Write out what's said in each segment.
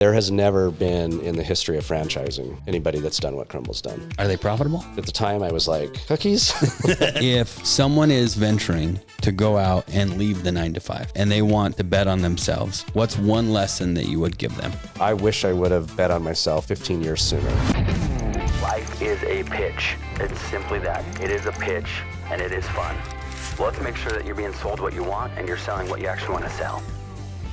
There has never been in the history of franchising anybody that's done what Crumbl's done. Are they profitable? At the time, I was like, cookies? If someone is venturing to go out and leave the 9-to-5 and they want to bet on themselves, what's one lesson that you would give them? I wish I would have bet on myself 15 years sooner. Life is a pitch. It's simply that. It is a pitch, and it is fun. Let's make sure that you're being sold what you want and you're selling what you actually want to sell.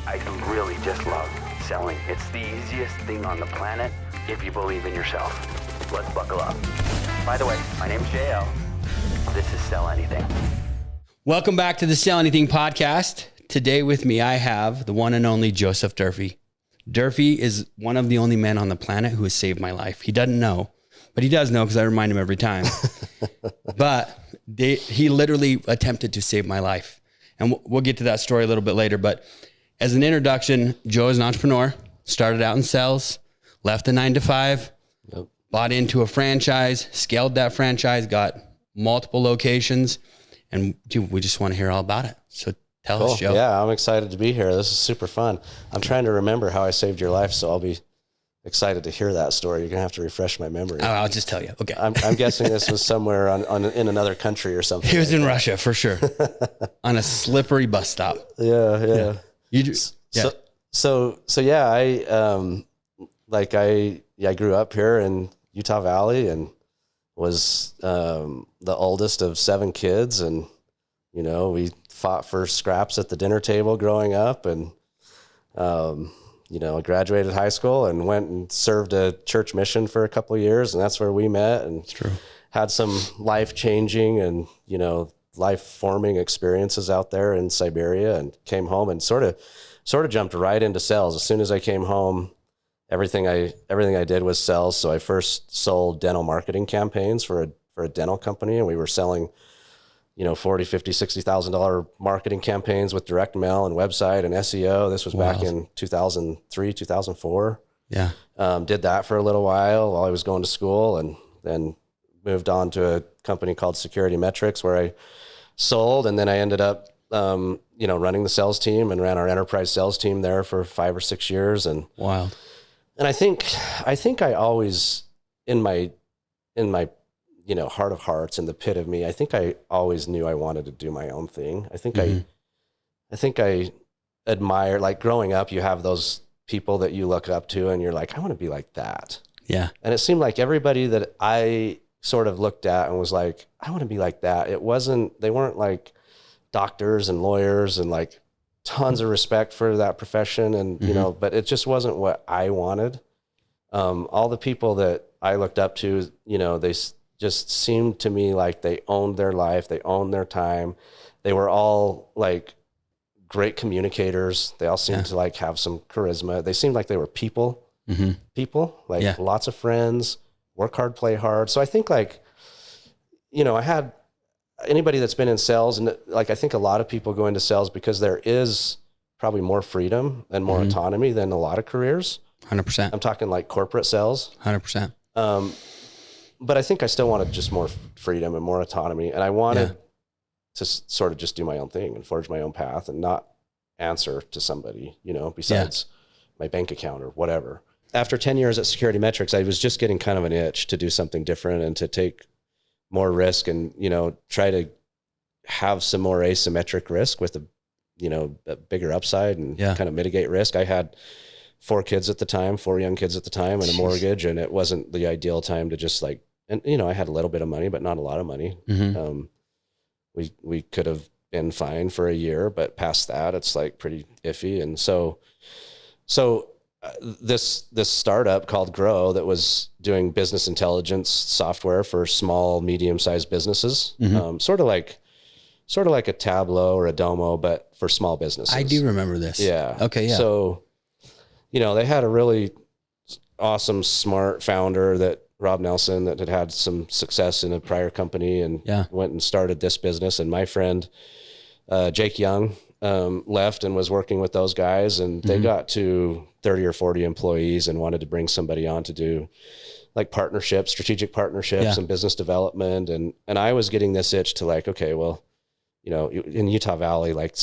I really just love selling. It's the easiest thing on the planet if you believe in yourself. Let's buckle up. By the way, my name's JL. This is Sell Anything. Welcome back to the Sell Anything podcast. Today with me, I have the one and only Joseph Durfey. Durfey is one of the only men on the planet who has saved my life. He doesn't know, but he does know because I remind him every time. But he literally attempted to save my life. And we'll get to that story a little bit later. But as an introduction, Joe is an entrepreneur, started out in sales, left the 9-to-5, bought into a franchise, scaled that franchise, got multiple locations, and dude, we just want to hear all about it. So tell us, Joe. Yeah, I'm excited to be here. This is super fun. I'm trying to remember how I saved your life, so I'll be excited to hear that story. You're going to have to refresh my memory. Oh, I'll just tell you. Okay. I'm guessing this was somewhere in another country or something. He was in Russia for sure. On a slippery bus stop. Yeah. You just, yeah. So yeah, I grew up here in Utah Valley and was the oldest of 7 kids, and we fought for scraps at the dinner table growing up, and I graduated high school and went and served a church mission for a couple of years, and that's where we met and had some life-changing and life-forming experiences out there in Siberia, and came home and sort of jumped right into sales. As soon as I came home, everything I did was sales. So I first sold dental marketing campaigns for a dental company, and we were selling $40,000, $50,000, $60,000 marketing campaigns with direct mail and website and SEO. This was back in 2003, 2004. Yeah. Did that for a little while I was going to school, and then moved on to a company called Security Metrics, where I sold, and then I ended up, running the sales team and ran our enterprise sales team there for 5 or 6 years. And wild. And I think I always, in my heart of hearts, in the pit of me, I think I always knew I wanted to do my own thing. I think I admire, like growing up, you have those people that you look up to and you're like, I want to be like that. Yeah. And it seemed like everybody that I sort of looked at and was like, I want to be like that. They weren't like doctors and lawyers and like tons of respect for that profession. And, but it just wasn't what I wanted. All the people that I looked up to, they just seemed to me like they owned their life. They owned their time. They were all like great communicators. They all seemed to like have some charisma. They seemed like they were people, lots of friends, work hard, play hard. So I think I had anybody that's been in sales, and like, I think a lot of people go into sales because there is probably more freedom and more autonomy than a lot of careers. 100%. I'm talking like corporate sales. 100%. But I think I still wanted just more freedom and more autonomy. And I wanted to sort of just do my own thing and forge my own path and not answer to somebody, besides my bank account or whatever. After 10 years at Security Metrics, I was just getting kind of an itch to do something different and to take more risk and, try to have some more asymmetric risk with a bigger upside and kind of mitigate risk. I had 4 young kids at the time, and a mortgage, and it wasn't the ideal time to just I had a little bit of money, but not a lot of money. We could have been fine for a year, but past that, it's like pretty iffy. And so this startup called Grow that was doing business intelligence software for small, medium-sized businesses, sort of like a Tableau or a Domo, but for small businesses. I do remember this. Yeah. Okay. Yeah. So, they had a really awesome, smart founder, Rob Nelson, that had some success in a prior company and went and started this business. And my friend, Jake Young, left and was working with those guys, and they got to 30 or 40 employees and wanted to bring somebody on to do like partnerships, strategic partnerships and business development. And I was getting this itch to like, okay, well, in Utah Valley, like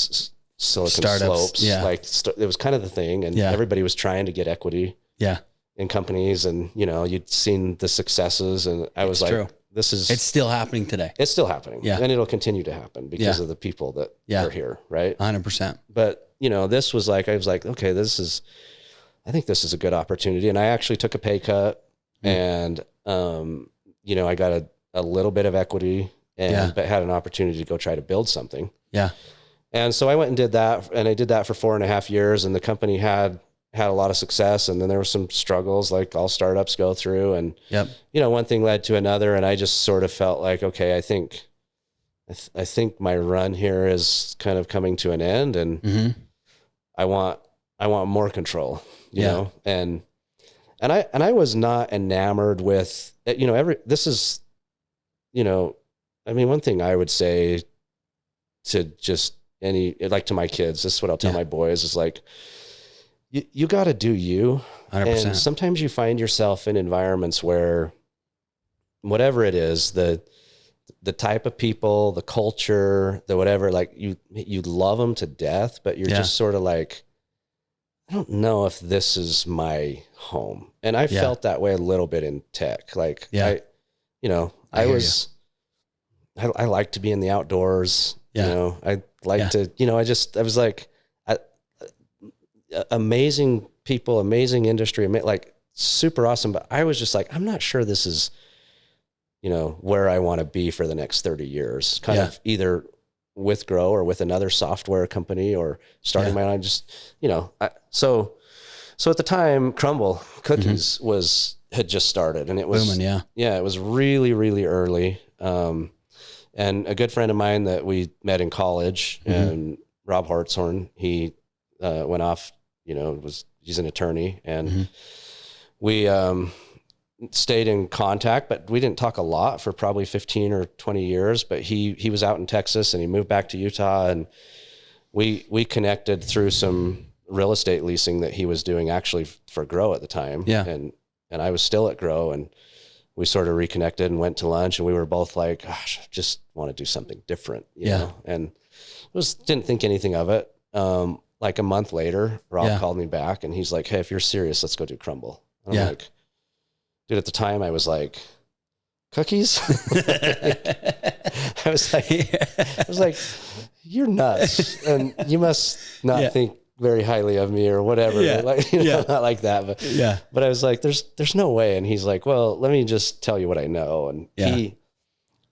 Silicon Startups, Slopes. yeah. Like it was kind of the thing. And Yeah. everybody was trying to get equity Yeah. in companies. And, you know, you'd seen the successes, and I was like, true. it's still happening today. It's still happening. Yeah. And it'll continue to happen because Yeah. of the people that Yeah. are here. Right. 100%. But, you know, this was like, I was like, okay, I think this is a good opportunity. And I actually took a pay cut and, you know, I got a little bit of equity but had an opportunity to go try to build something. Yeah. And so I went and did that, and I did that for 4.5 years, and the company had a lot of success. And then there were some struggles like all startups go through, and, you know, one thing led to another. And I just sort of felt like, okay, I think my run here is kind of coming to an end, and I want more control, you know? And I was not enamored with, you know, this is, you know, I mean, one thing I would say to just like to my kids, this is what I'll tell my boys is like, you got to do you. 100%. And sometimes you find yourself in environments where whatever it is, the type of people, the culture, the whatever, like you love them to death, but you're just sort of like, I don't know if this is my home. And I felt that way a little bit in tech. Like I like to be in the outdoors. You know, I like to, you know, I was like, amazing people, amazing industry, like super awesome. But I was just like, I'm not sure this is, you know, where I want to be for the next 30 years, kind of either with Grow or with another software company or starting my own. Just, you know, so at the time, Crumbl Cookies had just started, and it was booming, it was really, really early. And a good friend of mine that we met in college, and Rob Hartshorn, he went off, you know, he's an attorney, and we stayed in contact, but we didn't talk a lot for probably 15 or 20 years. But he was out in Texas, and he moved back to Utah, and we connected through some real estate leasing that he was doing actually for Grow at the time. Yeah. And I was still at Grow, and we sort of reconnected and went to lunch, and we were both like, gosh, I just want to do something different, you know? And didn't think anything of it. Like a month later, Rob called me back, and he's like, hey, if you're serious, let's go do Crumbl. And I'm like, dude, at the time I was like, cookies? I was like, you're nuts. And you must not think very highly of me or whatever. Like, you know, not like that, but I was like, there's no way. And he's like, well, let me just tell you what I know. And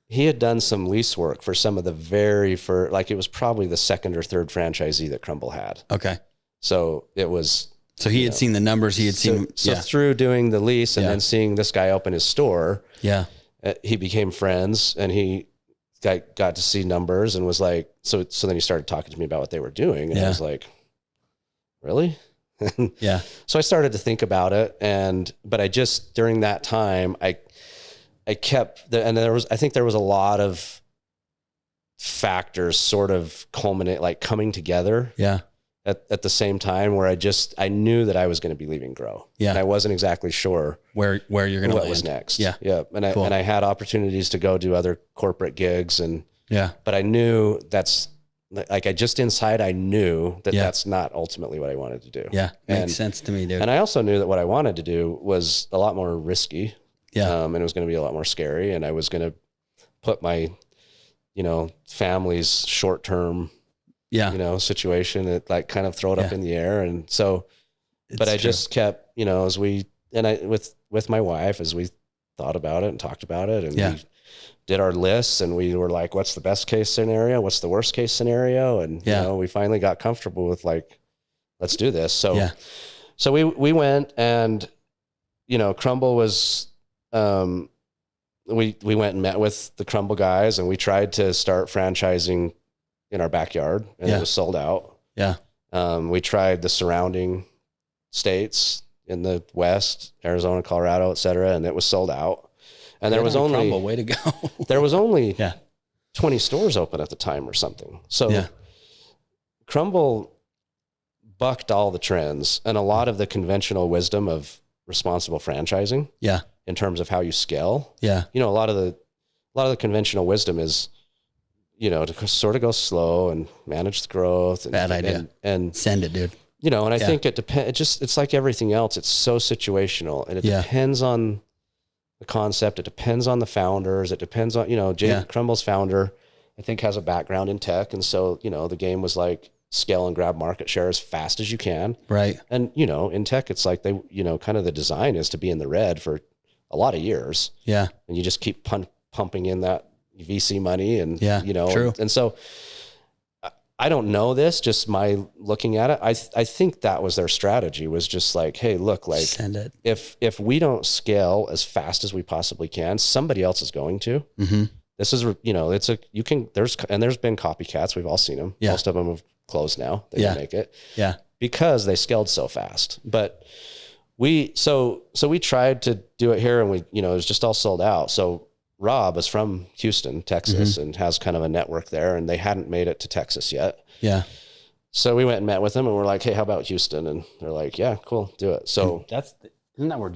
he had done some lease work for some of the very first, like it was probably the second or third franchisee that Crumbl had. Okay. So it was, so he had seen the numbers, he had seen. So through doing the lease and then seeing this guy open his store, he became friends, and he got to see numbers and was like, so then he started talking to me about what they were doing. And I was like, really? So I started to think about it. But I just, during that time, I kept and I think there was a lot of factors sort of culminate, like coming together. At the same time, where I knew that I was going to be leaving Grow. And I wasn't exactly sure where you're going to land. What was next. And I had opportunities to go do other corporate gigs, but I knew that's like, I just inside, I knew that that's not ultimately what I wanted to do. Makes sense to me, dude. And I also knew that what I wanted to do was a lot more risky. And it was going to be a lot more scary, and I was going to put my, you know, family's short-term, you know, situation, it like kind of throw it up in the air. And so, but I just kept, you know, with my wife, as we thought about it and talked about it, and we did our lists, and we were like, what's the best case scenario? What's the worst case scenario? And, you know, we finally got comfortable with like, let's do this. So, so we went, and, you know, Crumbl was, we went and met with the Crumbl guys, and we tried to start franchising in our backyard, and it was sold out. We tried the surrounding states in the West, Arizona, Colorado, et cetera, and it was sold out. And there was only Crumbl, way to go. There was only 20 stores open at the time or something. So Crumbl bucked all the trends and a lot of the conventional wisdom of responsible franchising. In terms of how you scale. You know, a lot of the conventional wisdom is, to sort of go slow and manage the growth. And, Bad idea. And send it, dude. and I think it depends. It's like everything else. It's so situational, and it depends on the concept. It depends on the founders. It depends on, Crumbl's founder, I think, has a background in tech. And so, the game was like scale and grab market share as fast as you can. Right. And, in tech, it's like they, kind of the design is to be in the red for a lot of years. Yeah. And you just keep pumping in that VC money and, true. And so I don't know this, just my looking at it. I think that was their strategy, was just like, hey, look, like send it. If we don't scale as fast as we possibly can, somebody else is going to. Mm-hmm. This is, there's been copycats. We've all seen them. Yeah. Most of them have closed now. They didn't make it. Yeah. Because they scaled so fast. But we tried to do it here, and we, it was just all sold out. So Rob is from Houston, Texas, and has kind of a network there, and they hadn't made it to Texas yet. Yeah. So we went and met with them, and we're like, hey, how about Houston? And they're like, yeah, cool, do it. So isn't that where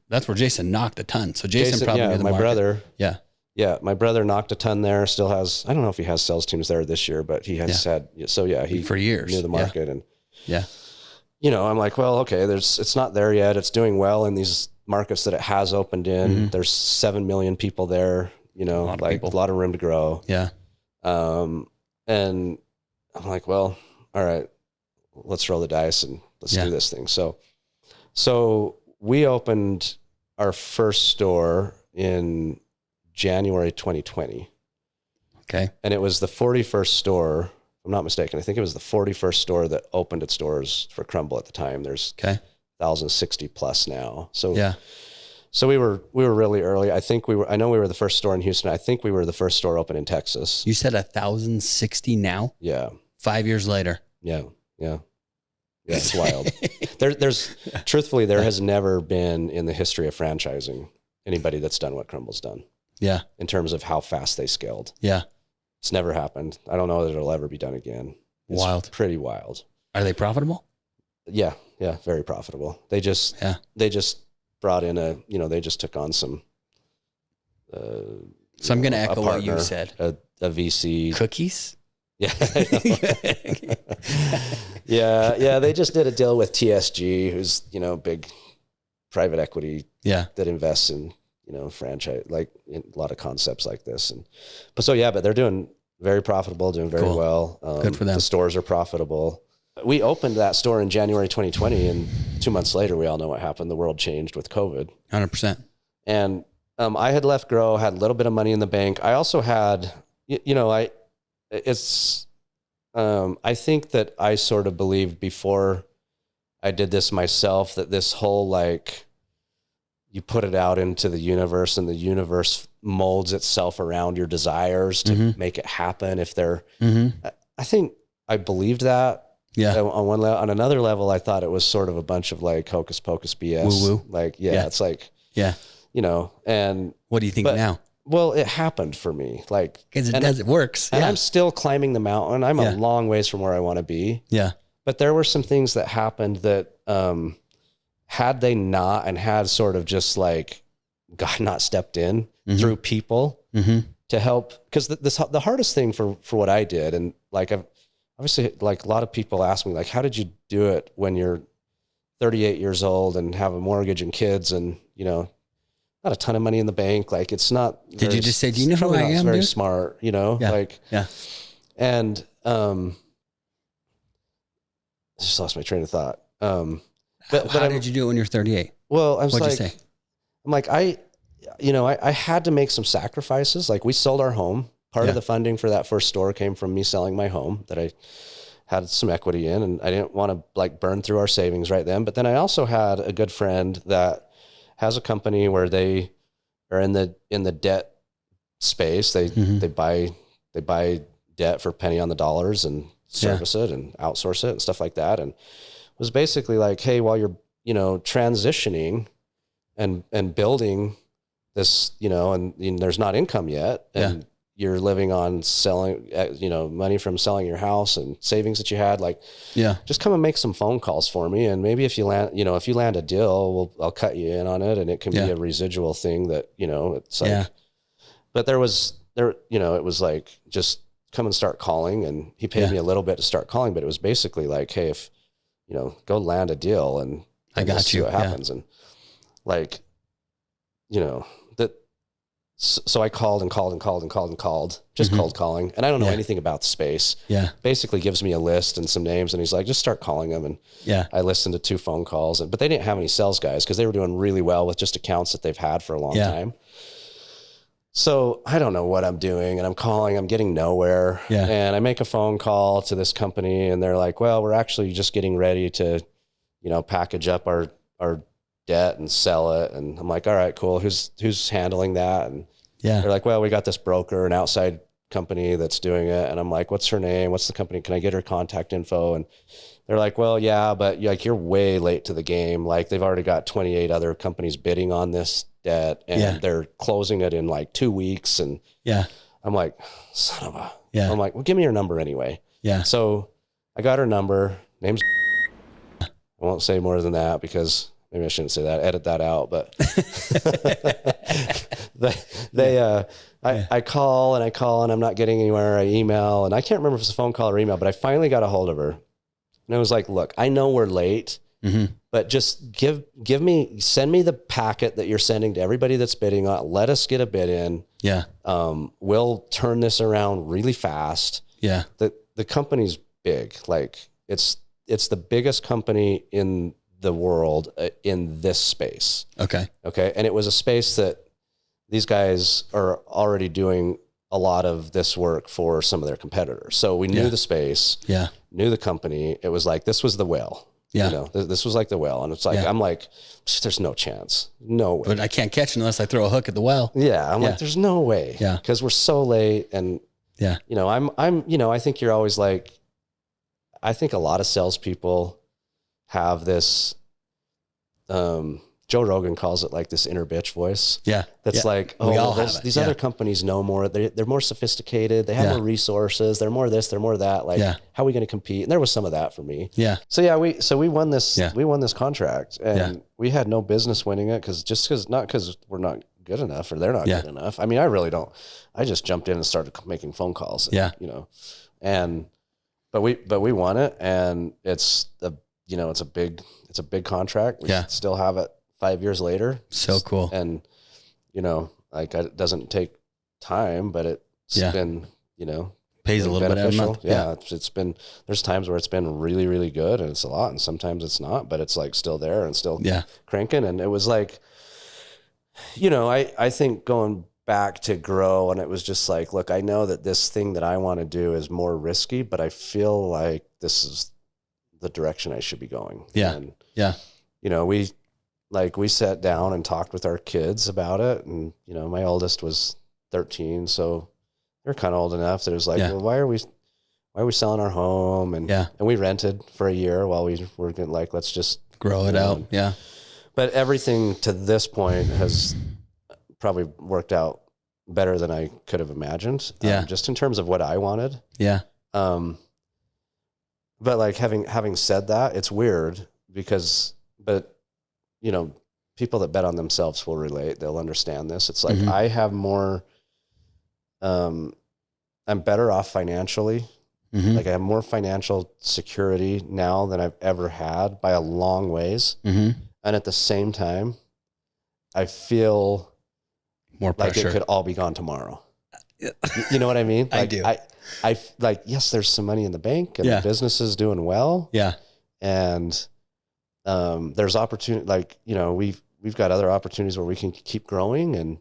that's where Jason knocked a ton. So Jason probably knew the market. Brother. Yeah. Yeah. My brother knocked a ton there, still has, I don't know if he has sales teams there this year, but he has had, he for years knew the market. And yeah. I'm like, well, okay, it's not there yet. It's doing well in these markets that it has opened in. Mm-hmm. There's 7 million people there, a lot of room to grow. Yeah. And I'm like, well, all right, let's roll the dice and let's do this thing. So we opened our first store in January 2020. Okay. And it was the 41st store, if I'm not mistaken. I think it was the 41st store that opened its doors for Crumbl at the time. There's 1,060 plus now. So yeah. So we were really early. I know we were the first store in Houston. I think we were the first store open in Texas. You said 1,060 now? Yeah. 5 years later. Yeah. Yeah. Yeah. It's wild. Truthfully, there has never been in the history of franchising anybody that's done what Crumbl's done. Yeah. In terms of how fast they scaled. Yeah. It's never happened. I don't know that it'll ever be done again. It's wild. Pretty wild. Are they profitable? Yeah. Yeah. Very profitable. They just brought in they just took on some. So I'm going to echo what you said. A VC. Cookies? Yeah. Yeah. They just did a deal with TSG, who's, big private equity that invests in, franchise, like in a lot of concepts like this. But they're doing very profitable, doing very well. Good for them. The stores are profitable. We opened that store in January 2020, and 2 months later, we all know what happened. The world changed with COVID. 100%. And I had left Grow, had a little bit of money in the bank. I also had, I think that I sort of believed before I did this myself that this whole, like, you put it out into the universe and the universe molds itself around your desires to make it happen. If they're, I think I believed that. Yeah. On one level, on another level, I thought it was sort of a bunch of like hocus pocus BS. Woo-woo. Like, it's like, and what do you think now? Well, it happened for me. Like, because it works. And I'm still climbing the mountain. I'm a long ways from where I want to be. Yeah. But there were some things that happened that, had they not, and had sort of just like God not stepped in through people to help. Because the hardest thing for what I did, and like obviously, like a lot of people ask me, like, how did you do it when you're 38 years old and have a mortgage and kids and, not a ton of money in the bank? Like, it's not. Did you just say, do you know who I am? It's very smart, and, I just lost my train of thought. But how did you do it when you're 38? Well, I was What'd you say? I'm like, I had to make some sacrifices. Like, we sold our home. Part of the funding for that first store came from me selling my home that I had some equity in, and I didn't want to like burn through our savings right then. But then I also had a good friend that has a company where they are in the debt space. They buy debt for penny on the dollars and service it and outsource it and stuff like that. And it was basically like, hey, while you're, transitioning and building this, and there's not income yet, and you're living on selling, money from selling your house and savings that you had, like, just come and make some phone calls for me. And maybe if you land a deal, I'll cut you in on it. And it can be a residual thing that, it's like, but there was there, you know, it was like, just come and start calling. And he paid me a little bit to start calling, but it was basically like, hey, if, you know, go land a deal and I got see you. what happens. And like, you know, so I called and called and called and called and called, just cold calling. And I don't know anything about the space. Yeah. Basically gives me a list and some names. And he's like, just start calling them. And I listened to 2 phone calls, but they didn't have any sales guys because they were doing really well with just accounts that they've had for a long time. So I don't know what I'm doing, and I'm calling, I'm getting nowhere. And I make a phone call to this company, and they're like, well, we're actually just getting ready to, you know, package up our debt and sell it. And I'm like, all right, cool. Who's handling that? And they're like, well, we got this broker, an outside company that's doing it. And I'm like, what's her name? What's the company? Can I get her contact info? And they're like, well, yeah, but like, you're way late to the game. Like, they've already got 28 other companies bidding on this debt, and they're closing it in like 2 weeks. And I'm like, son of a, I'm like, well, give me your number anyway. So I got her number, name's, I won't say more than that because maybe I shouldn't say that, edit that out, but I call and I'm not getting anywhere. I email, and I can't remember if it's a phone call or email, but I finally got a hold of her, and I was like, look, I know we're late, but just send me the packet that you're sending to everybody that's bidding on. Let us get a bid in. We'll turn this around really fast. The company's big. Like, it's the biggest company in the world in this space. Okay. And it was a space that these guys are already doing a lot of this work for some of their competitors. So we knew the space, knew the company. It was like, this was the whale. You know, this was like the whale. And it's like, I'm like, there's no chance. No way. But I can't catch it unless I throw a hook at the well. I'm like, there's no way. Cause we're so late. And you know, I'm, you know, I think you're always like, I think a lot of salespeople have this, Joe Rogan calls it like this inner bitch voice. That's like, oh, well, these other companies know more. They're more sophisticated. They have more resources. They're more this, they're more that. Like, how are we going to compete? And there was some of that for me. So we won this, we won this contract, and we had no business winning it not because we're not good enough or they're not good enough. I mean, I really don't. I just jumped in and started making phone calls. And, you know, but we won it, and it's a big contract. We still have it 5 years later. So cool. And, you know, like, it doesn't take time, but it's been, you know, pays a little bit every month. It's been, there's times where it's been really, really good, and it's a lot, and sometimes it's not, but it's like still there and still cranking. And it was like, you know, I think going back to grow, and it was just like, look, I know that this thing that I want to do is more risky, but I feel like this is the direction I should be going. And, you know, we sat down and talked with our kids about it. And, you know, my oldest was 13. So they're kind of old enough that it was like, well, why are we selling our home? And, and we rented for a year while we were like, let's just grow it out. But everything to this point has probably worked out better than I could have imagined. Just in terms of what I wanted. But like, having said that, it's weird but you know, people that bet on themselves will relate. They'll understand this. It's like, I have more, I'm better off financially. Like, I have more financial security now than I've ever had by a long ways. And at the same time, I feel more pressure. Like it could all be gone tomorrow. You know what I mean? Like, I do. I like, yes, there's some money in the bank, and the business is doing well. And, there's opportunity, like, you know, we've got other opportunities where we can keep growing, and,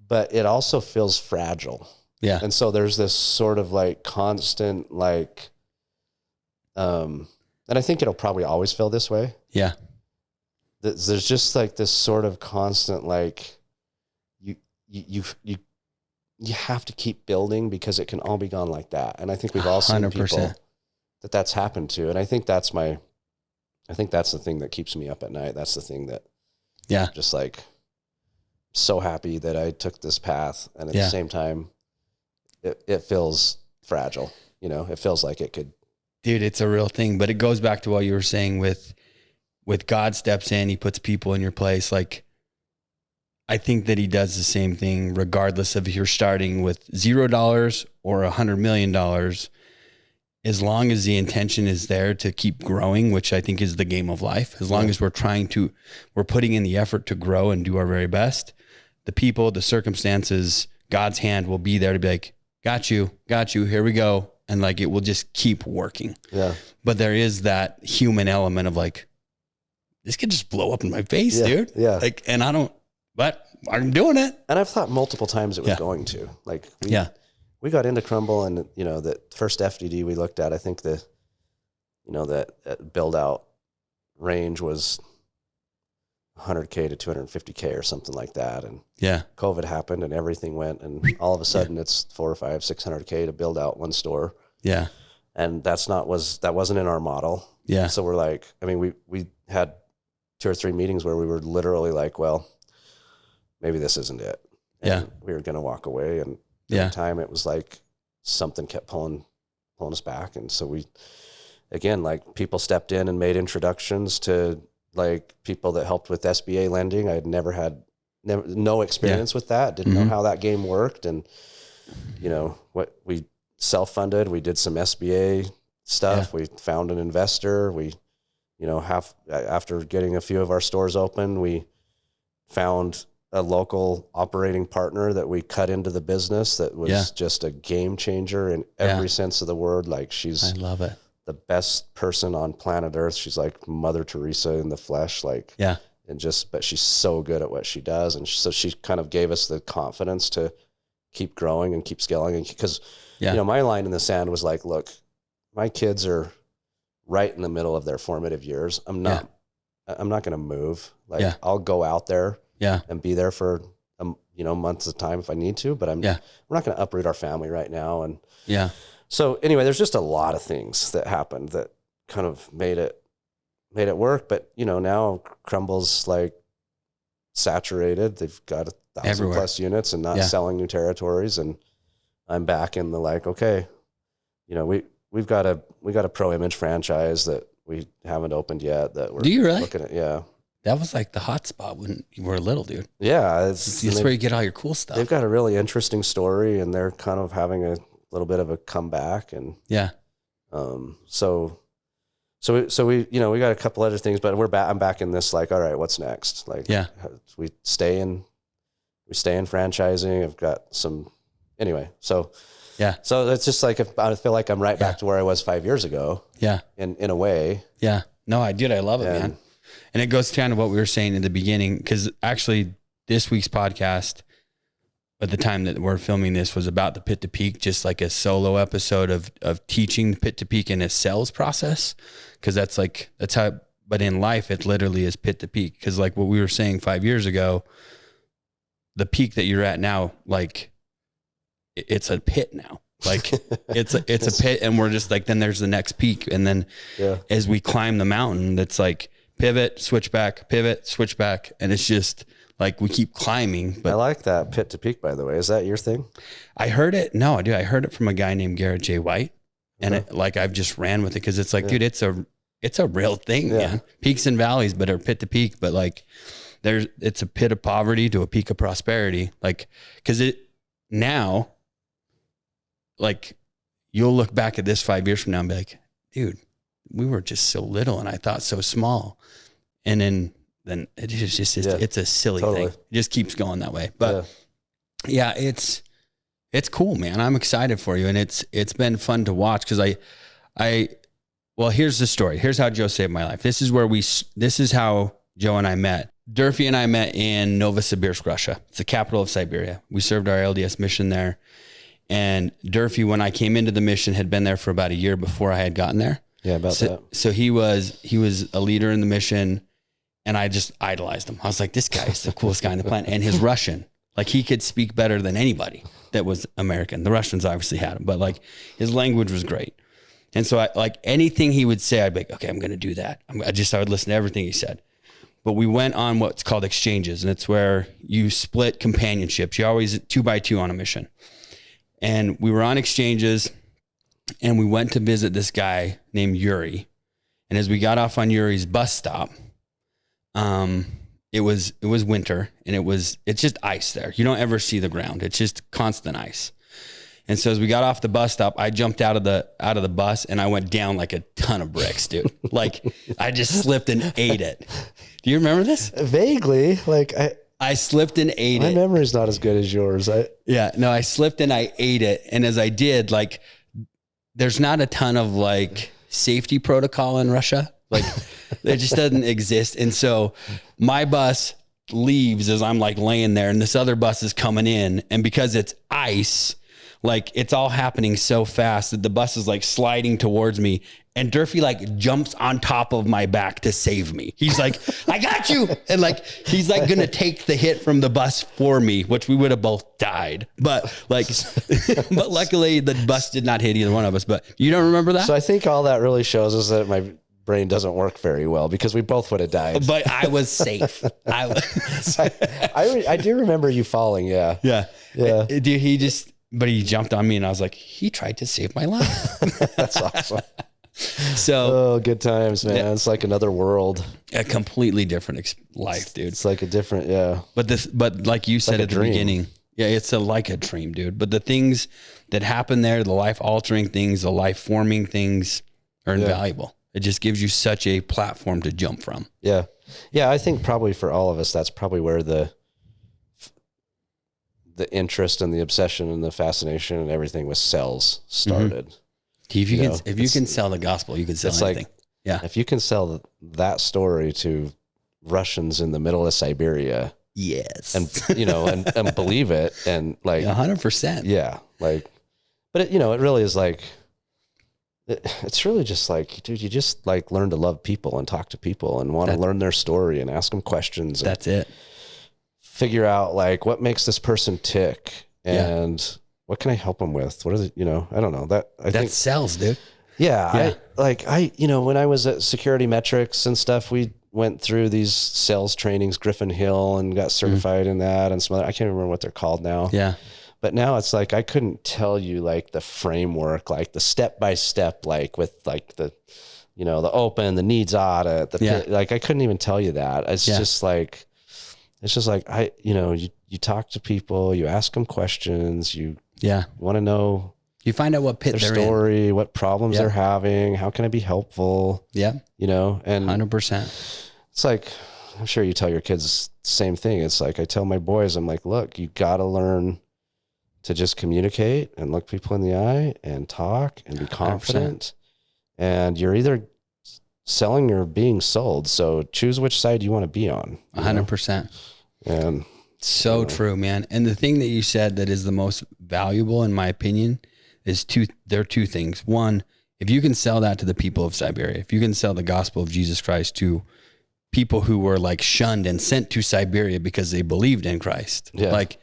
but it also feels fragile. And so there's this sort of like constant, like, and I think it'll probably always feel this way. There's just like this sort of constant, like, you have to keep building because it can all be gone like that. And I think we've all seen 100%. People that's happened to. And I think that's the thing that keeps me up at night. That's the thing that, just like, so happy that I took this path. And at the same time, it feels fragile. You know, it feels like it could. Dude, it's a real thing, but it goes back to what you were saying with God steps in, he puts people in your place. Like, I think that he does the same thing regardless of if you're starting with $0 or $100 million, as long as the intention is there to keep growing, which I think is the game of life. As long as we're putting in the effort to grow and do our very best, the people, the circumstances, God's hand will be there to be like, got you, here we go. And like, it will just keep working. Yeah. But there is that human element of like, this could just blow up in my face, dude. Yeah. Like, and but I'm doing it. And I've thought multiple times it was going to. Like, we got into Crumbl, and the first FDD we looked at, I think that build out range was 100K to 250K or something like that. And COVID happened and everything went, and all of a sudden it's 400 or 500, 600K to build out one store. Yeah. And that wasn't in our model. Yeah. So we're like, I mean, we had 2 or 3 meetings where we were literally like, well, maybe this isn't it. And we were going to walk away. And at the time it was like something kept pulling us back. And so we, again, like people stepped in and made introductions to like people that helped with SBA lending. I had no experience with that. Didn't know how that game worked. And what we self-funded, we did some SBA stuff. We found an investor. We, after getting a few of our stores open, we found a local operating partner that we cut into the business that was just a game changer in every sense of the word. Like I love it. The best person on planet Earth. She's like Mother Teresa in the flesh. Like, but she's so good at what she does. And so she kind of gave us the confidence to keep growing and keep scaling. And because, my line in the sand was like, look, my kids are right in the middle of their formative years. I'm not going to move. Like I'll go out there and be there for, months of time if I need to, but we're not going to uproot our family right now. And so anyway, there's just a lot of things that happened that kind of made it work. But, now Crumbl's like saturated. They've got 1,000 plus units and not selling new territories. And I'm back in the like, okay, we've got a pro image franchise that we haven't opened yet that we're looking at. Yeah. That was like the hot spot when you were little, dude. Yeah. It's where you get all your cool stuff. They've got a really interesting story and they're kind of having a little bit of a comeback. And so we, we got a couple other things, but I'm back in this, like, all right, what's next? Like, we stay in franchising. I've got some, anyway, so it's just like, I feel like I'm right back to where I was 5 years ago. Yeah. In a way. Yeah. No, I love it, man. And it goes down to what we were saying in the beginning, because actually this week's podcast, at the time that we're filming this, was about the Pit to Peak, just like a solo episode of teaching Pit to Peak in a sales process. Cause that's how, but in life, it literally is Pit to Peak. Cause like what we were saying 5 years ago, the peak that you're at now, like it's a pit now. Like it's a pit, and we're just like, then there's the next peak. And then as we climb the mountain, that's like pivot, switch back. And it's just like, we keep climbing. But I like that Pit to Peak, by the way. Is that your thing? I heard it. No, I do. I heard it from a guy named Garrett J. White. And I've just ran with it. Cause it's like, dude, it's a real thing, man. Peaks and valleys, but are Pit to Peak. But like it's a pit of poverty to a peak of prosperity. Like, cause now, like, you'll look back at this 5 years from now and be like, dude, we were just so little and I thought so small. And then it's just it's a silly thing. It just keeps going that way. But it's cool, man. I'm excited for you. And it's been fun to watch. Cause well, here's the story. Here's how Joe saved my life. This is how Joe and I met. Durfey and I met in Novosibirsk, Russia. It's the capital of Siberia. We served our LDS mission there. And Durfey, when I came into the mission, had been there for about a year before I had gotten there. Yeah, that. So he was a leader in the mission, and I just idolized him. I was like, this guy is the coolest guy on the planet. And his Russian, like, he could speak better than anybody that was American. The Russians obviously had him, but like, his language was great. And so like anything he would say, I'd be like, okay, I'm going to do that. I would listen to everything he said. But we went on what's called exchanges, and it's where you split companionships. You're always 2 by 2 on a mission. And we were on exchanges, and we went to visit this guy named Yuri. And as we got off on Yuri's bus stop, it was winter, and it's just ice there. You don't ever see the ground. It's just constant ice. And so as we got off the bus stop, I jumped out of the bus and I went down like a ton of bricks, dude. Like I just slipped and ate it. Do you remember this? Vaguely, like I slipped and ate it. My memory's not as good as yours. I slipped and I ate it. And as I did, like, there's not a ton of like safety protocol in Russia. Like it just doesn't exist. And so my bus leaves as I'm like laying there, and this other bus is coming in. And because it's ice, like it's all happening so fast that the bus is like sliding towards me, and Durfee like jumps on top of my back to save me. He's like, I got you. And like, he's like going to take the hit from the bus for me, which we would have both died. But like, but luckily the bus did not hit either one of us. But you don't remember that? So I think all that really shows is that my brain doesn't work very well, because we both would have died. But I was safe. I do remember you falling. Yeah. Yeah. Yeah. Dude, but he jumped on me, and I was like, he tried to save my life. That's awesome. So, good times, man. Yeah. It's like another world. A completely different life, dude. It's like a different, yeah. But like you said like at the beginning, yeah, it's like a dream, dude. But the things that happen there, the life altering things, the life forming things are invaluable. It just gives you such a platform to jump from. Yeah. Yeah. I think probably for all of us, that's probably where the interest and the obsession and the fascination and everything with cells started. Mm-hmm. If you can sell the gospel, you can sell anything. Like, yeah. If you can sell that story to Russians in the middle of Siberia. Yes. And, and believe it. And like 100%. Yeah. Like, but it really is like, it's really just like, dude, you just like learn to love people and talk to people and want to learn their story and ask them questions. That's it. Figure out like what makes this person tick and what can I help them with? What are they, I don't know that. I think sells, dude. Yeah. When I was at Security Metrics and stuff, we went through these sales trainings, Griffin Hill, and got certified in that and some other, I can't remember what they're called now. Yeah. But now it's like, I couldn't tell you like the framework, like the step-by-step, like with like the, the open, the needs audit, like I couldn't even tell you that. It's just like, you talk to people, you ask them questions, you want to know, you find out what pit their story, what problems they're having, how can I be helpful? Yeah. And 100%. It's like, I'm sure you tell your kids the same thing. It's like, I tell my boys, I'm like, look, you got to learn to just communicate and look people in the eye and talk and be confident. 100%. And you're either selling or being sold. So choose which side you want to be on. 100%. And so true, man. And the thing that you said that is the most valuable, in my opinion, is there are two things. One, if you can sell that to the people of Siberia, if you can sell the gospel of Jesus Christ to people who were like shunned and sent to Siberia because they believed in Christ, like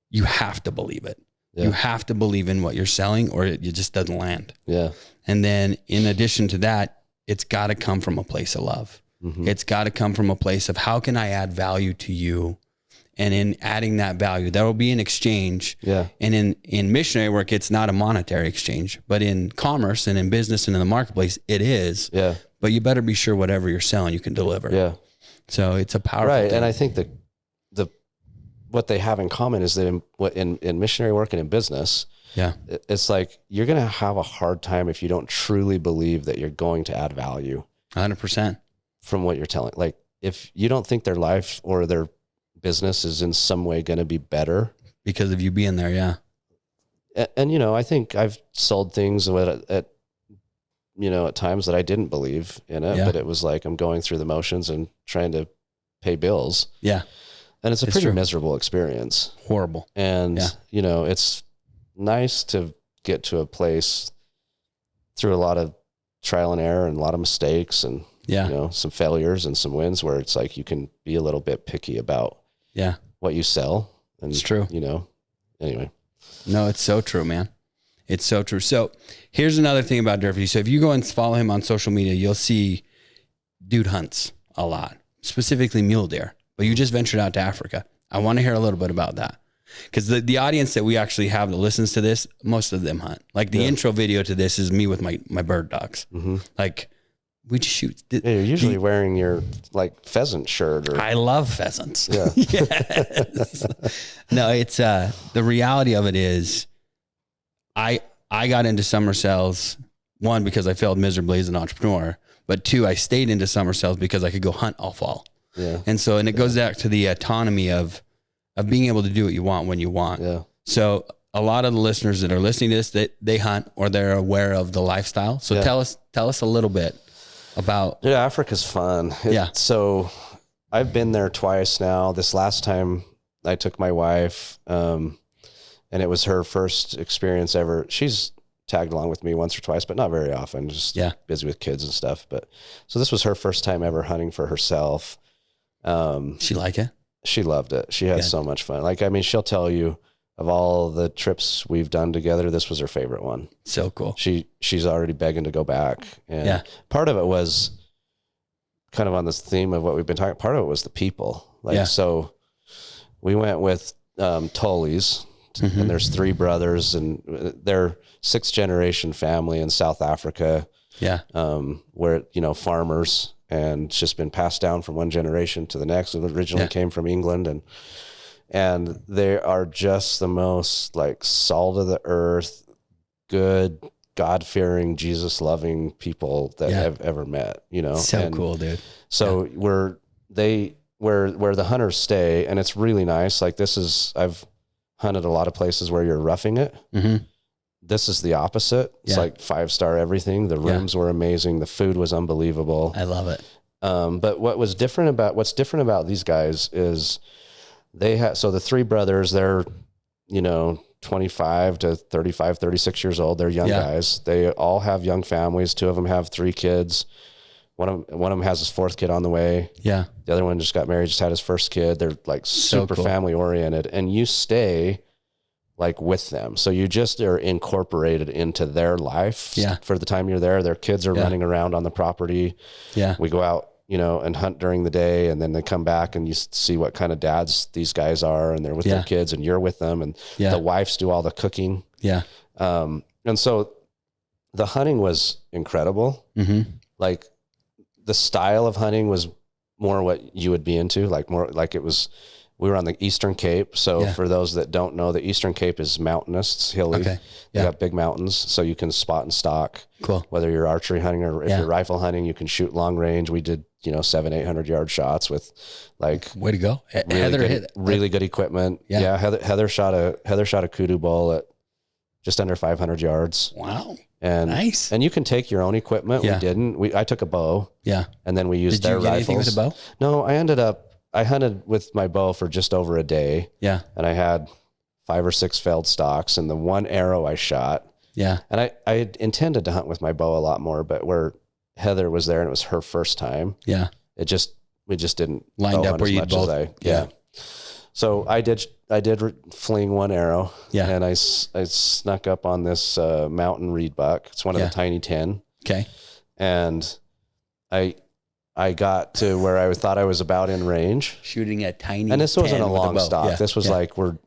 you have to believe it. Yeah. You have to believe in what you're selling, or it just doesn't land. Yeah. And then in addition to that, it's got to come from a place of love. Mm-hmm. It's got to come from a place of how can I add value to you? And in adding that value, there will be an exchange. Yeah. And in missionary work, it's not a monetary exchange, but in commerce and in business and in the marketplace, it is. Yeah. But you better be sure whatever you're selling, you can deliver. Yeah. So it's a powerful thing. And I think that what they have in common is that in missionary work and in business, it's like you're going to have a hard time if you don't truly believe that you're going to add value. 100%. From what you're telling. Like if you don't think their life or their business is in some way going to be better because of you being there. Yeah. And, I think I've sold things at times that I didn't believe in it, but it was like, I'm going through the motions and trying to pay bills. Yeah. And it's a pretty miserable experience. Horrible. And, it's nice to get to a place through a lot of trial and error and a lot of mistakes and, some failures and some wins where it's like you can be a little bit picky about what you sell. And it's true. Anyway. No, it's so true, man. It's so true. So here's another thing about Durfee. So if you go and follow him on social media, you'll see dude hunts a lot, specifically mule deer, but you just ventured out to Africa. I want to hear a little bit about that. Because the audience that we actually have that listens to this, most of them hunt. Like the intro video to this is me with my bird dogs. Mm-hmm. Like We just shoot. Yeah, you're usually wearing your like pheasant shirt. Or I love pheasants. Yeah. Yes. No, it's the reality of it is I got into summer sales, one, because I failed miserably as an entrepreneur, but two, I stayed into summer sales because I could go hunt all fall. Yeah. And so, and it goes back to the autonomy of being able to do what you want when you want. Yeah. So a lot of the listeners that are listening to this, that they hunt or they're aware of the lifestyle. So tell us a little bit about. Yeah, Africa's fun. So I've been there twice now. This last time I took my wife, and it was her first experience ever. She's tagged along with me once or twice, but not very often, just busy with kids and stuff. But so this was her first time ever hunting for herself. She like it? She loved it. She had so much fun. Like, I mean, she'll tell you of all the trips we've done together, this was her favorite one. So cool. She's already begging to go back. And part of it was kind of on this theme of what we've been talking. Part of it was the people. So we went with, Tullies, and there's 3 brothers, and they're 6th generation family in South Africa. Yeah. Where, farmers, and it's just been passed down from one generation to the next. It originally came from England, and they are just the most like salt of the earth, good, God-fearing, Jesus-loving people that I've ever met, So cool, dude. So where the hunters stay, and it's really nice. Like I've hunted a lot of places where you're roughing it. Mm-hmm. This is the opposite. It's like 5-star everything. The rooms were amazing. The food was unbelievable. I love it. But what's different about these guys is so the 3 brothers, they're, 25 to 35, 36 years old. They're young guys. They all have young families. 2 of them have 3 kids. One of them has his 4th kid on the way. Yeah. The other one just got married, just had his first kid. They're like super family oriented, and you stay like with them. So you just are incorporated into their life for the time you're there. Their kids are running around on the property. Yeah. We go out, and hunt during the day, and then they come back and you see what kind of dads these guys are, and they're with their kids, and you're with them, and the wives do all the cooking. Yeah. And so the hunting was incredible. Mm-hmm. Like the style of hunting was more what you would be into, like more like we were on the Eastern Cape. So for those that don't know, the Eastern Cape is mountainous, it's hilly. Okay. You got big mountains, so you can spot and stalk. Cool. Whether you're archery hunting or if you're rifle hunting, you can shoot long range. We did, 700-800 yard shots with like way to go. Really good equipment. Yeah. Heather shot a kudu bull at just under 500 yards. Wow. And nice. And you can take your own equipment. We didn't. I took a bow. Yeah. And then we used their rifles. Did you get anything with a bow? No, I hunted with my bow for just over a day. Yeah. And I had 5 or 6 failed stocks, and the one arrow I shot. Yeah. And I had intended to hunt with my bow a lot more, but where Heather was there and it was her first time. Yeah. We just didn't lined up where you both. So I did fling one arrow. Yeah. And I snuck up on this mountain reed buck. It's one of the tiny 10. Okay. And I got to where I thought I was about in range. Shooting a tiny, and this wasn't a long stock. Yeah. This was like we're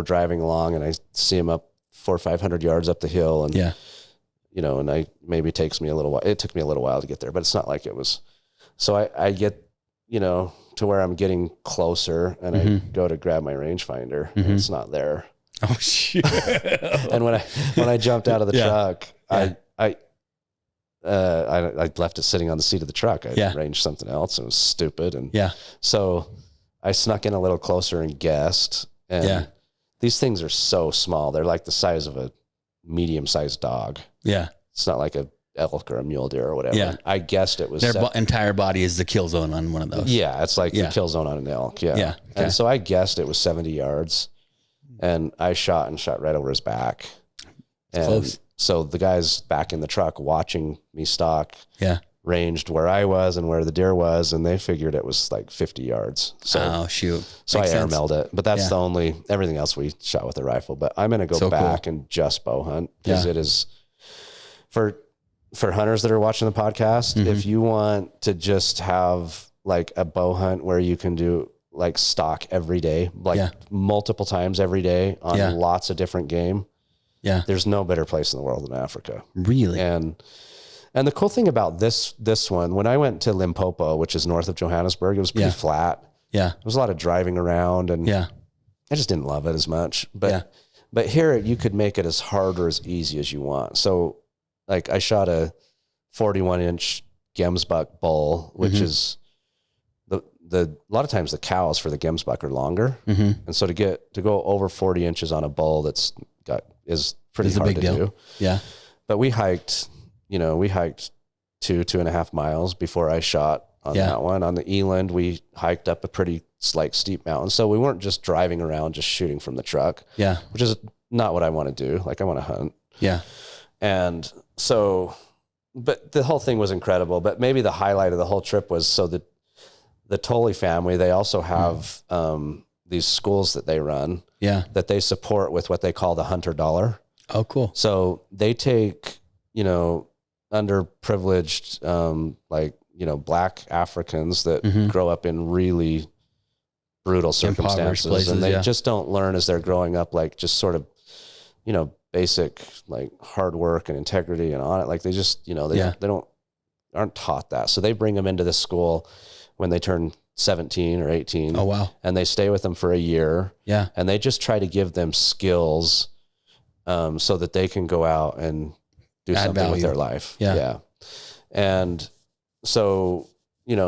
driving along, and I see him up 400 or 500 yards up the hill, and and maybe takes me a little while. It took me a little while to get there, but it's not like it was. So I get to where I'm getting closer, and I go to grab my rangefinder, and it's not there. Oh shit! And when I jumped out of the truck, I left it sitting on the seat of the truck. I arranged something else, and it was stupid. And so I snuck in a little closer and guessed. And these things are so small. They're like the size of a medium-sized dog. Yeah. It's not like a elk or a mule deer or whatever. Yeah. I guessed it was their entire body is the kill zone on one of those. Yeah. It's like the kill zone on an elk. Yeah. Yeah. Okay. And so I guessed it was 70 yards, and I shot right over his back. And close. So the guys back in the truck watching me stalk ranged where I was and where the deer was, and they figured it was like 50 yards. So, So makes I airmailed it, but that's the only, everything else we shot with a rifle. But I'm going to go back and just bow hunt, because it is for hunters that are watching the podcast. If you want to just have like a bow hunt where you can do like stock every day, like multiple times every day on lots of different game. Yeah. There's no better place in the world than Africa. Really? And And the cool thing about this one, when I went to Limpopo, which is north of Johannesburg, it was pretty flat. Yeah. There was a lot of driving around, and I just didn't love it as much. But here you could make it as hard or as easy as you want. So like I shot a 41-inch gemsbuck bull, which is a lot of times the cows for the gemsbuck are longer. And so to go over 40 inches on a bull is pretty hard to do. Yeah. But we hiked 2.5 miles before I shot on that one. On the Eland, we hiked up a pretty steep mountain. So we weren't just driving around, just shooting from the truck. Yeah. Which is not what I want to do. Like I want to hunt. Yeah. And so, but the whole thing was incredible. But maybe the highlight of the whole trip was the Tolley family, they also have these schools that they run that they support with what they call the Hunter Dollar. Oh, cool. So they take, underprivileged, Black Africans that grow up in really brutal circumstances, and they just don't learn as they're growing up, like just sort of, basic like hard work and integrity and on it. Like they just, aren't taught that. So they bring them into this school when they turn 17 or 18. Oh, wow. And they stay with them for a year. Yeah. And they just try to give them skills so that they can go out and do something with their life. Yeah. Yeah. And so,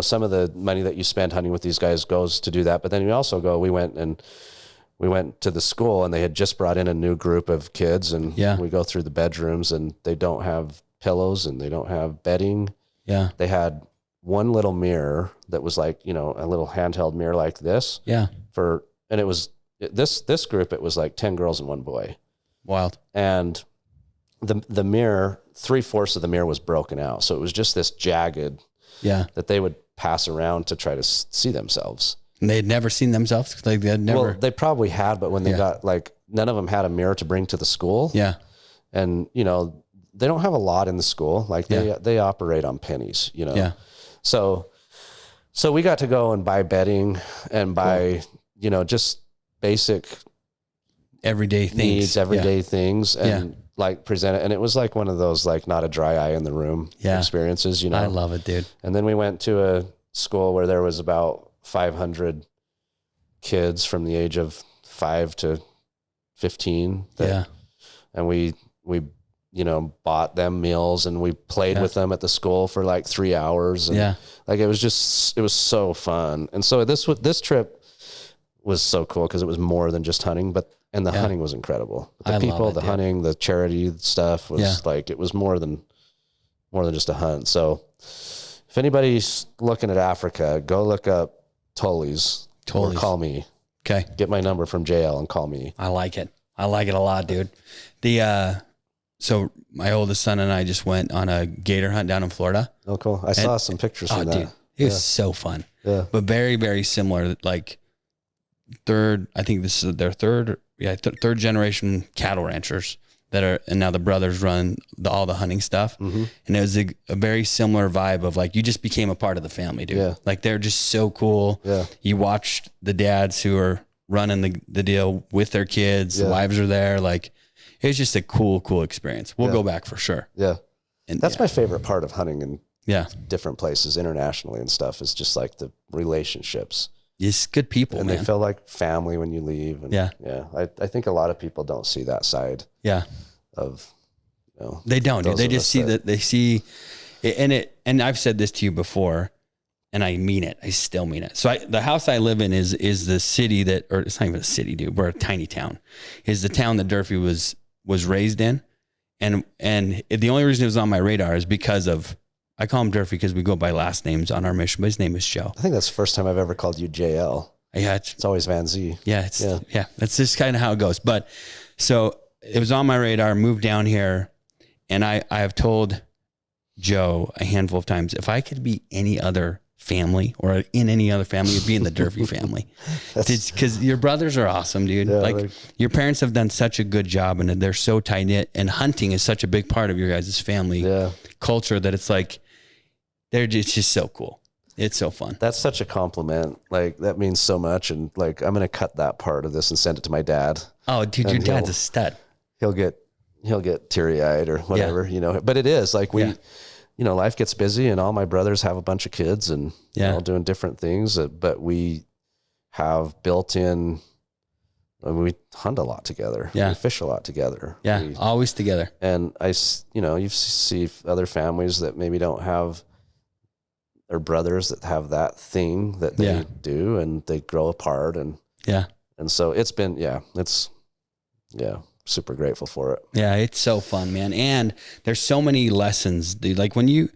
some of the money that you spend hunting with these guys goes to do that. But then we went to the school, and they had just brought in a new group of kids, and we go through the bedrooms, and they don't have pillows and they don't have bedding. Yeah. They had one little mirror that was like, a little handheld mirror like this. Yeah. And it was this group, it was like 10 girls and one boy. Wild. And the mirror, 3/4 of the mirror was broken out. So it was just this jagged that they would pass around to try to see themselves. And they had never seen themselves? Like they had never. Well, they probably had, but when they got none of them had a mirror to bring to the school. Yeah. And, they don't have a lot in the school. Like they operate on pennies, Yeah. So we got to go and buy bedding and buy, just basic everyday things, things and present it. And it was like one of those, like not a dry eye in the room experiences, I love it, dude. And then we went to a school where there was about 500 kids from the age of 5 to 15. And we bought them meals, and we played with them at the school for like 3 hours. And it was so fun. And so this trip was so cool because it was more than just hunting, and the hunting was incredible. The people, the hunting, the charity stuff was it was more than just a hunt. So if anybody's looking at Africa, go look up Tolley's. Or call me. Okay. Get my number from JL and call me. I like it. I like it a lot, dude. So my oldest son and I just went on a gator hunt down in Florida. Oh, cool. I saw some pictures from that. Dude, it was so fun. Yeah. But very, very similar. Like I think this is their third generation cattle ranchers and now the brothers run all the hunting stuff. Mm-hmm. And it was a very similar vibe of like, you just became a part of the family, dude. Yeah. Like they're just so cool. Yeah. You watched the dads who are running the deal with their kids. The wives are there. Like, it was just a cool experience. We'll go back for sure. Yeah. And that's my favorite part of hunting in different places internationally and stuff, is just like the relationships. It's good people, and man. They feel like family when you leave. And I think a lot of people don't see that side. Yeah. Of, they don't, dude. They just see that they see it. And I've said this to you before, and I mean it. I still mean it. So the house I live in is the city or it's not even a city, dude. We're a tiny town. Is the town that Durfee was raised in. And the only reason it was on my radar is because of, I call him Durfee because we go by last names on our mission, but his name is Joe. I think that's the first time I've ever called you JL. Yeah. It's always Van Z. Yeah. That's just kind of how it goes. But so it was on my radar, moved down here, and I have told Joe a handful of times, if I could be any other family or in any other family, it'd be in the Durfee family. Because your brothers are awesome, dude. Yeah, your parents have done such a good job, and they're so tight knit, and hunting is such a big part of your guys' family culture that it's like, it's just so cool. It's so fun. That's such a compliment. Like, that means so much. And like, I'm going to cut that part of this and send it to my dad. Oh, dude, your dad's a stud. He'll get teary eyed or whatever, but it is like you know, life gets busy and all my brothers have a bunch of kids and they're all doing different things, but we have built in, I mean, we hunt a lot together. We fish a lot together. Always together. And you know, you see other families that maybe don't have, or brothers that have that thing that they do, and they grow apart. And so it's been, super grateful for it. Yeah. It's so fun, man. And there's so many lessons, dude. Like when you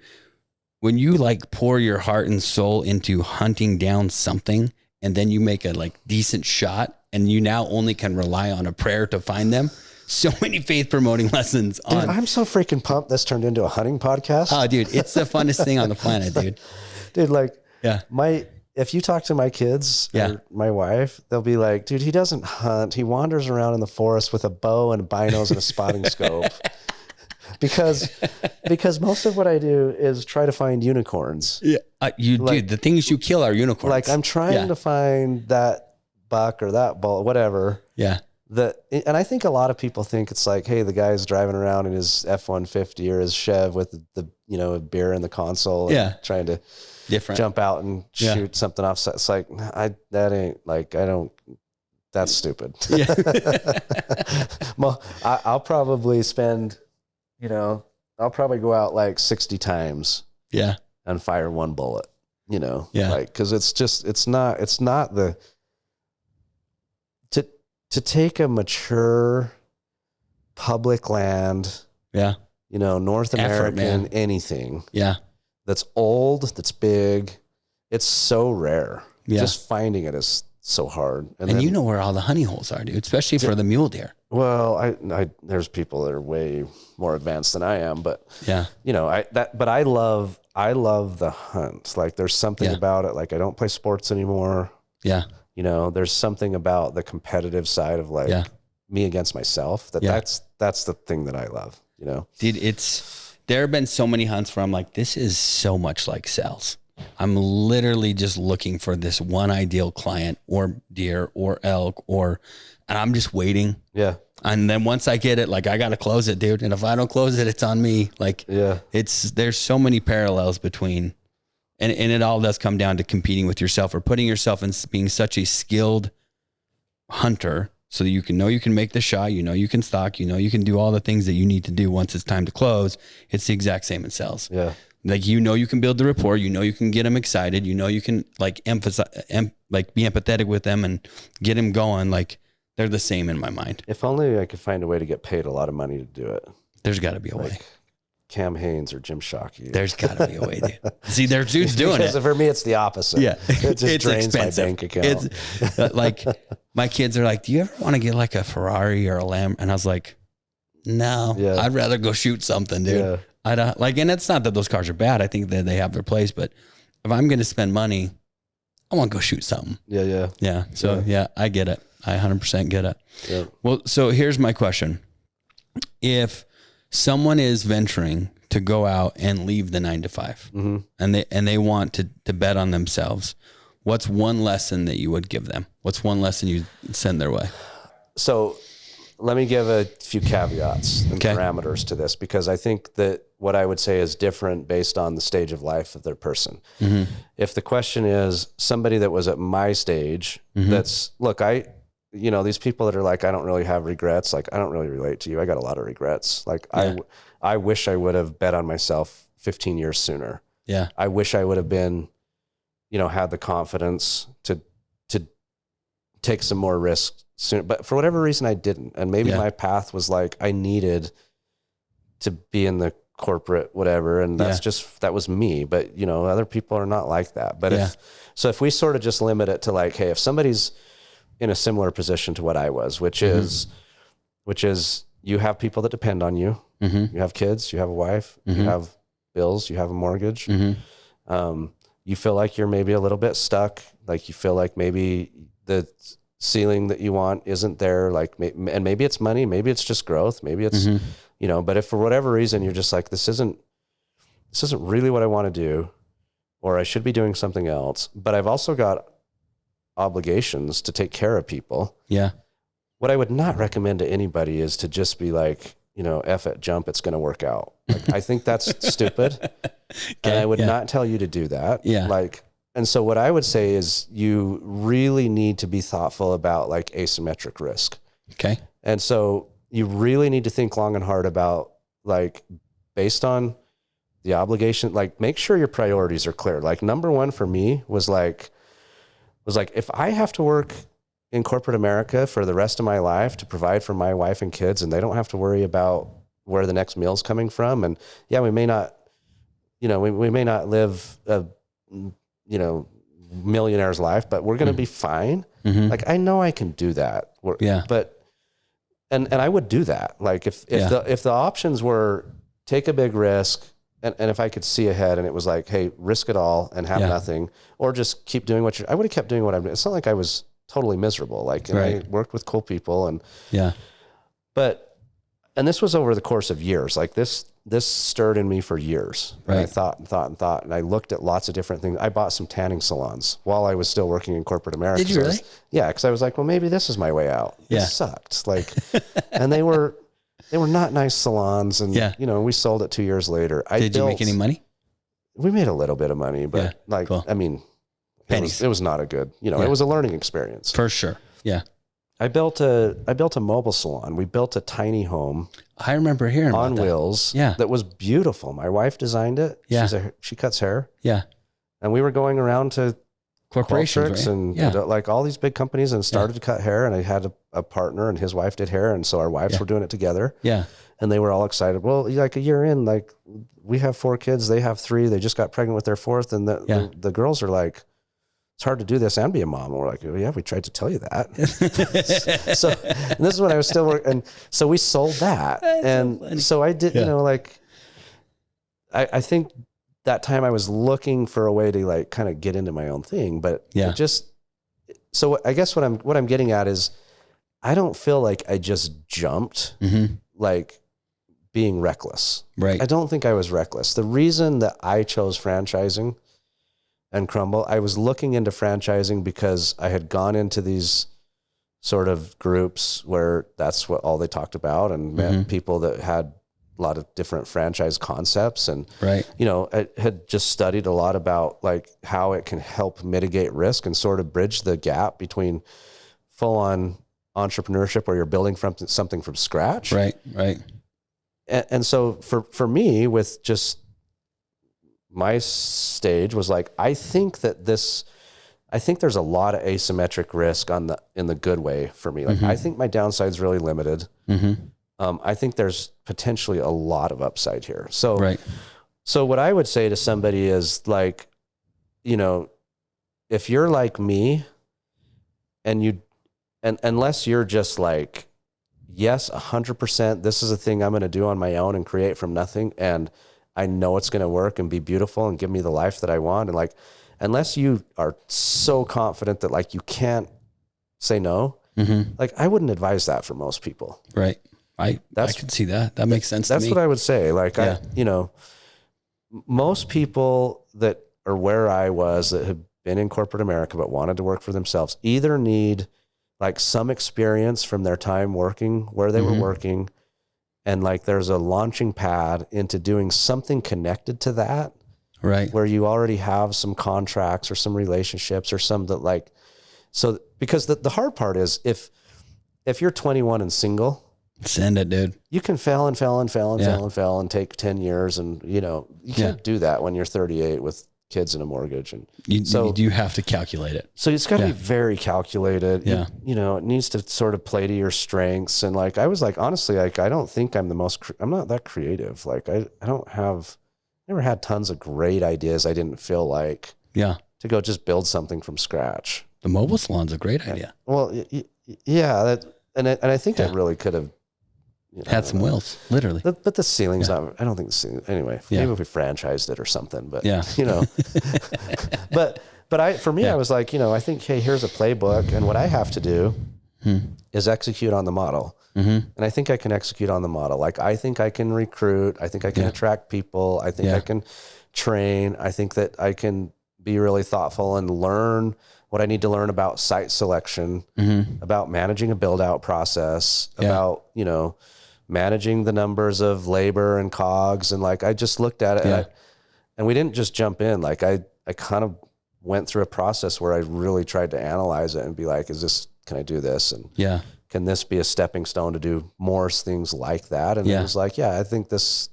like pour your heart and soul into hunting down something, and then you make a like decent shot, and you now only can rely on a prayer to find them. So many faith promoting lessons. Dude, I'm so freaking pumped this turned into a hunting podcast. Oh, dude, it's the funnest thing on the planet, dude. Dude, like, if you talk to my kids or my wife, they'll be like, dude, he doesn't hunt. He wanders around in the forest with a bow and binos and a spotting scope. Because most of what I do is try to find unicorns. Yeah, dude, the things you kill are unicorns. Like I'm trying to find that buck or that bull, whatever. Yeah. And I think a lot of people think it's like, hey, the guy's driving around in his F-150 or his Chev with the you know, beer in the console, and trying to jump out and shoot something off. It's like, that's stupid. Yeah. Well, I'll probably spend, you know, I'll probably go out like 60 times. Yeah. And fire one bullet, you know, like, cause it's not to take a mature public land, you know, North American, anything, that's old, that's big. It's so rare. Just finding it is so hard. And then, you know where all the honey holes are, dude, especially for the mule deer. Well, I there's people that are way more advanced than I am, but you know, I love the hunt. Like there's something about it. Like I don't play sports anymore. Yeah. You know, there's something about the competitive side of like me against myself that's the thing that I love, you know? Dude, there have been so many hunts where I'm like, this is so much like sales. I'm literally just looking for this one ideal client or deer or elk and I'm just waiting. Yeah. And then once I get it, like I got to close it, dude. And if I don't close it, it's on me. Like, there's so many parallels between, and it all does come down to competing with yourself or putting yourself in being such a skilled hunter so that you can make the shot, you know, you can stalk, you know, you can do all the things that you need to do once it's time to close. It's the exact same in sales. Yeah. Like, you know, you can build the rapport, you know, you can get them excited, you know, you can like emphasize, like be empathetic with them and get them going. Like they're the same in my mind. If only I could find a way to get paid a lot of money to do it. There's gotta be a way. Cam Haines or Jim Shockey. There's gotta be a way, dude. See, there's dudes doing it. For me, it's the opposite. Yeah. It just drains expensive. My bank account. It's like, my kids are like, do you ever want to get like a Ferrari or a Lamb? And I was like, no, I'd rather go shoot something, dude. Yeah. I don't like, and it's not that those cars are bad. I think that they have their place, but if I'm going to spend money, I want to go shoot something. Yeah. So I get it. I 100% get it. Yeah. Well, so here's my question. If someone is venturing to go out and leave the 9-to-5 and they want to bet on themselves, what's one lesson that you would give them? What's one lesson you send their way? So let me give a few caveats and parameters to this, because I think that what I would say is different based on the stage of life of their person. Mm-hmm. If the question is somebody that was at my stage, you know, these people that are like, I don't really have regrets. Like, I don't really relate to you. I got a lot of regrets. Like I wish I would have bet on myself 15 years sooner. Yeah. I wish I would have been, you know, had the confidence to take some more risks sooner, but for whatever reason I didn't. And maybe my path was like, I needed to be in the corporate, whatever. And that's that was me, but you know, other people are not like that. But if we sort of just limit it to like, hey, if somebody's in a similar position to what I was, which is you have people that depend on you. Mm-hmm. You have kids, you have a wife, you have bills, you have a mortgage. Mm-hmm. You feel like you're maybe a little bit stuck. Like you feel like maybe the ceiling that you want isn't there. Like, and maybe it's money, maybe it's just growth, maybe it's, you know, but if for whatever reason you're just like, this isn't really what I want to do, or I should be doing something else, but I've also got obligations to take care of people. Yeah. What I would not recommend to anybody is to just be like, F it, jump, it's going to work out. Like, I think that's stupid. And I would not tell you to do that. Yeah. Like, and so what I would say is you really need to be thoughtful about like asymmetric risk. Okay. And so you really need to think long and hard about, like, based on the obligation, like, make sure your priorities are clear. Like, number one for me was like, if I have to work in corporate America for the rest of my life to provide for my wife and kids, and they don't have to worry about where the next meal's coming from. And yeah, we may not, we may not live a, millionaire's life, but we're going to be fine. Mm-hmm. Like, I know I can do that. But, and I would do that. Like, if the options were take a big risk, and if I could see ahead and it was like, hey, risk it all and have nothing, or just keep doing I would have kept doing what I'm doing. It's not like I was totally miserable. Like, and I worked with cool people and and this was over the course of years. Like, this stirred in me for years. Right. And I thought, and I looked at lots of different things. I bought some tanning salons while I was still working in corporate America. Did you really? Yeah. Cause I was like, well, maybe this is my way out. It sucked. Like, and they were not nice salons. And, we sold it 2 years later. Did you make any money? We made a little bit of money, but I mean, it was not a good, it was a learning experience. For sure. Yeah. I built a mobile salon. We built a tiny home. I remember hearing about on wheels. Yeah. That was beautiful. My wife designed it. Yeah. She cuts hair. Yeah. And we were going around to corporations, right? And like all these big companies and started to cut hair. And I had a partner and his wife did hair. And so our wives were doing it together. Yeah. And they were all excited. Well, like a year in, like, we have 4 kids, they have 3, they just got pregnant with their 4th. And the girls are like, it's hard to do this and be a mom. And we're like, well, yeah, we tried to tell you that. So and this is when I was still working. And so we sold that. So I did, I think that time I was looking for a way to like kind of get into my own thing, but so I guess what I'm getting at is I don't feel like I just jumped like being reckless. Right. I don't think I was reckless. The reason that I chose franchising and Crumbl, I was looking into franchising because I had gone into these sort of groups where that's what all they talked about, and met people that had a lot of different franchise concepts. And, I had just studied a lot about like how it can help mitigate risk and sort of bridge the gap between full on entrepreneurship where you're building from something from scratch. Right. Right. And so for me, with just my stage was like, I think there's a lot of asymmetric risk in the good way for me. Like, I think my downside's really limited. I think there's potentially a lot of upside here. So, so what I would say to somebody is like, if you're like me and unless you're just like, yes, 100%, this is a thing I'm going to do on my own and create from nothing. And I know it's going to work and be beautiful and give me the life that I want. And like, unless you are so confident that like you can't say no, like I wouldn't advise that for most people. Right. I could see that. That makes sense to me. That's what I would say. Like, most people that are where I was that have been in corporate America but wanted to work for themselves either need like some experience from their time working where they were working, and like there's a launching pad into doing something connected to that, right? Where you already have some contracts or some relationships or some that like, so because the hard part is if you're 21 and single, send it, dude. You can fail and fail and fail and fail and fail and take 10 years. And you can't do that when you're 38 with kids and a mortgage. And you have to calculate it. So it's got to be very calculated. Yeah. It needs to sort of play to your strengths. And like, I was like, honestly, like, I don't think I'm not that creative. Like I never had tons of great ideas. I didn't feel like, to go just build something from scratch. The mobile salon's a great idea. Well, and I think it really could have had some wheels, literally. But the ceiling's not, I don't think the ceiling, anyway, maybe if we franchised it or something, but but for me, I was like, I think, hey, here's a playbook, and what I have to do is execute on the model. And I think I can execute on the model. Like, I think I can recruit. I think I can attract people. I think I can train. I think that I can be really thoughtful and learn what I need to learn about site selection, about managing a build out process, about, managing the numbers of labor and cogs. And like, I just looked at it and we didn't just jump in. Like I kind of went through a process where I really tried to analyze it and be like, can I do this? And can this be a stepping stone to do more things like that? And it was like, I think this,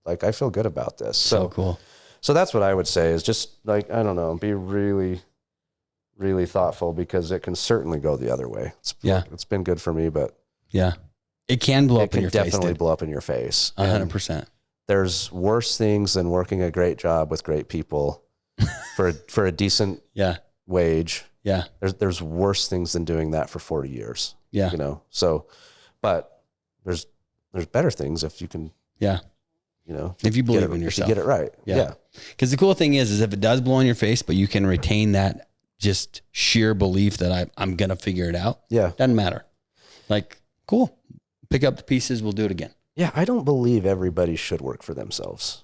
like, I feel good about this. So cool. So that's what I would say is just like, I don't know, be really, really thoughtful, because it can certainly go the other way. It's been good for me, but it can blow up in your face. It can definitely blow up in your face. 100%. There's worse things than working a great job with great people for a decent wage. Yeah. There's worse things than doing that for 40 years. Yeah. You know, so, but there's better things if you can, you know, if you believe in yourself, if you get it right. Yeah. Cause the cool thing is if it does blow in your face, but you can retain that just sheer belief that I'm going to figure it out. Yeah. Doesn't matter. Like, cool. Pick up the pieces. We'll do it again. Yeah. I don't believe everybody should work for themselves.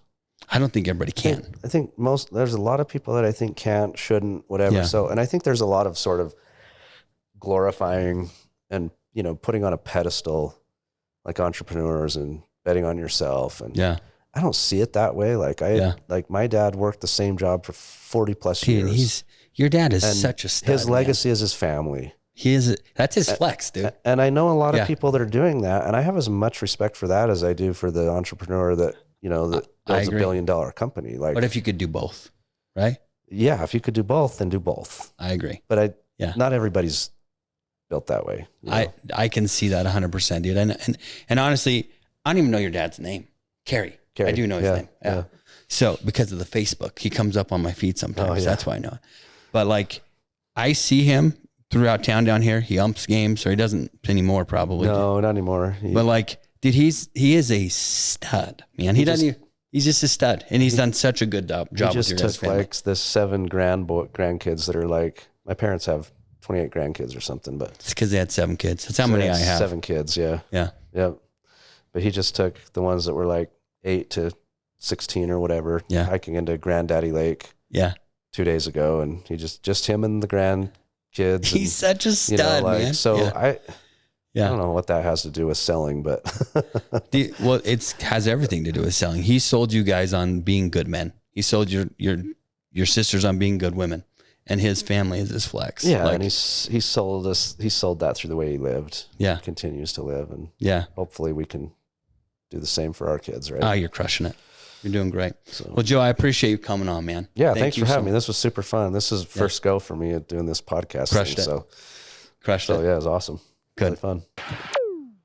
I don't think everybody can. I think there's a lot of people that I think can't, shouldn't, whatever. So, and I think there's a lot of sort of glorifying and, you know, putting on a pedestal like entrepreneurs and betting on yourself. And I don't see it that way. Like like my dad worked the same job for 40 plus years. Your dad is such a stud. His legacy is his family. That's his flex, dude. And I know a lot of people that are doing that. And I have as much respect for that as I do for the entrepreneur that, you know, that builds $1 billion company. Like, but if you could do both, right? Yeah. If you could do both, then do both. I agree. But not everybody's built that way. You know? I can see that 100%, dude. And honestly, I don't even know your dad's name. Kerry. I do know his name. Yeah. So because of the Facebook, he comes up on my feed sometimes. That's why I know it. But like, I see him throughout town down here. He umps games, or he doesn't anymore, probably. No, not anymore. But like, dude, he is a stud, man. He's just a stud, and he's done such a good job with your guys' family. He just took like the 7 grandkids that are like, my parents have 28 grandkids or something, but it's because they had 7 kids. That's how many I have. 7 kids. Yeah. But he just took the ones that were like 8 to 16 or whatever, hiking into Granddaddy Lake. 2 days ago, and he just him and the grandkids. He's such a stud, man. So I don't know what that has to do with selling, but well, it has everything to do with selling. He sold you guys on being good men. He sold your sisters on being good women, and his family is his flex. Yeah, like, and he sold that through the way he lived. Yeah, continues to live, and hopefully we can do the same for our kids. Right? Oh, you're crushing it. You're doing great. So, well, Joe, I appreciate you coming on, man. Yeah, thanks for having me. This was super fun. This is first go for me at doing this podcast. Crushed it. Yeah, it was awesome. Good. Really fun.